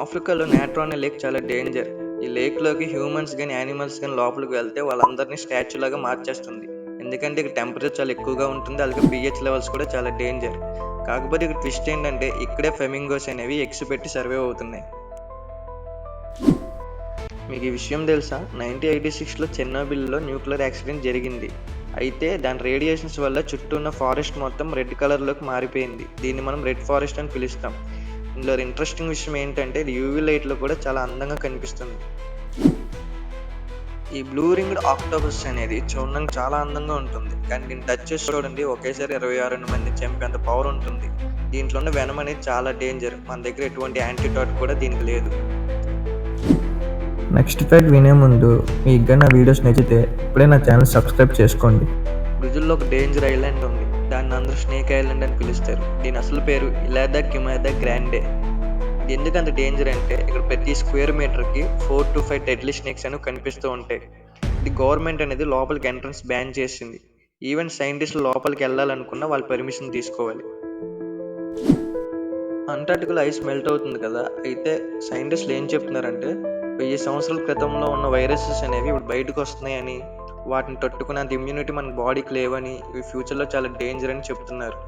ఆఫ్రికాలో నాట్రో అనే లేక్ చాలా డేంజర్. ఈ లేక్లోకి హ్యూమన్స్ కానీ యానిమల్స్ కానీ లోపలికి వెళ్తే వాళ్ళందరినీ స్టాచ్యూ లాగా మార్చేస్తుంది. ఎందుకంటే ఇక్కడ టెంపరేచర్ చాలా ఎక్కువగా ఉంటుంది, అలాగే పిహెచ్ లెవెల్స్ కూడా చాలా డేంజర్. కాకపోతే ఇక్కడ ట్విస్ట్ ఏంటంటే ఇక్కడే ఫ్లెమింగోస్ అనేవి ఎగ్స్ పెట్టి సర్వైవ్ అవుతున్నాయి. మీకు ఈ విషయం తెలుసా? 1986లో చెర్నోబిల్లో న్యూక్లియర్ యాక్సిడెంట్ జరిగింది. అయితే దాని రేడియేషన్స్ వల్ల చుట్టూ ఉన్న ఫారెస్ట్ మొత్తం రెడ్ కలర్లోకి మారిపోయింది. దీన్ని మనం రెడ్ ఫారెస్ట్ అని పిలుస్తాం. ఇందులో ఇంట్రెస్టింగ్ విషయం ఏంటంటే ఇది యూవీ లైట్లో కూడా చాలా అందంగా కనిపిస్తుంది. ఈ బ్లూ రింగ్డ్ ఆక్టోపస్ అనేది చూడడానికి చాలా అందంగా ఉంటుంది, కానీ దీన్ని టచ్ చేసి చూడండి, ఒకేసారి 26 మంది చంపేంత పవర్ ఉంటుంది. దీంట్లో ఉన్న వెనం అనేది చాలా డేంజర్. మన దగ్గర ఎటువంటి యాంటీడాట్ కూడా దీనికి లేదు. నెక్స్ట్ ఫ్యాక్ట్ వినే ముందు మీకు కానీ నా వీడియోస్ నచ్చితే ఇప్పుడే నా ఛానల్ సబ్స్క్రైబ్ చేసుకోండి. బ్రెజిల్లో ఒక డేంజర్ ఐలాండ్ ఉంది. దాన్ని అందరూ స్నేక్ ఐలాండ్ అని పిలుస్తారు. దీని అసలు పేరు ఇలాదా కిమాదా గ్రాండే. ఇది ఎందుకు అంత డేంజర్ అంటే ఇక్కడ ప్రతి స్క్వేర్ మీటర్కి 4 to 5 డెడ్లీ స్నేక్స్ అనేవి కనిపిస్తూ ఉంటాయి. ఇది గవర్నమెంట్ అనేది లోపలికి ఎంట్రన్స్ బ్యాన్ చేసింది. ఈవెన్ సైంటిస్టులు లోపలికి వెళ్ళాలనుకున్నా వాళ్ళు పర్మిషన్ తీసుకోవాలి. అంటార్టికాలో ఐస్ మెల్ట్ అవుతుంది కదా, అయితే సైంటిస్టులు ఏం చెప్తున్నారంటే 1000 సంవత్సరాల క్రితంలో ఉన్న వైరసెస్ అనేవి ఇప్పుడు బయటకు వస్తున్నాయని, వాటిని తట్టుకునేంత ఇమ్యూనిటీ మన బాడీకి లేవని, ఇవి ఫ్యూచర్లో చాలా డేంజర్ అని చెప్తున్నారు.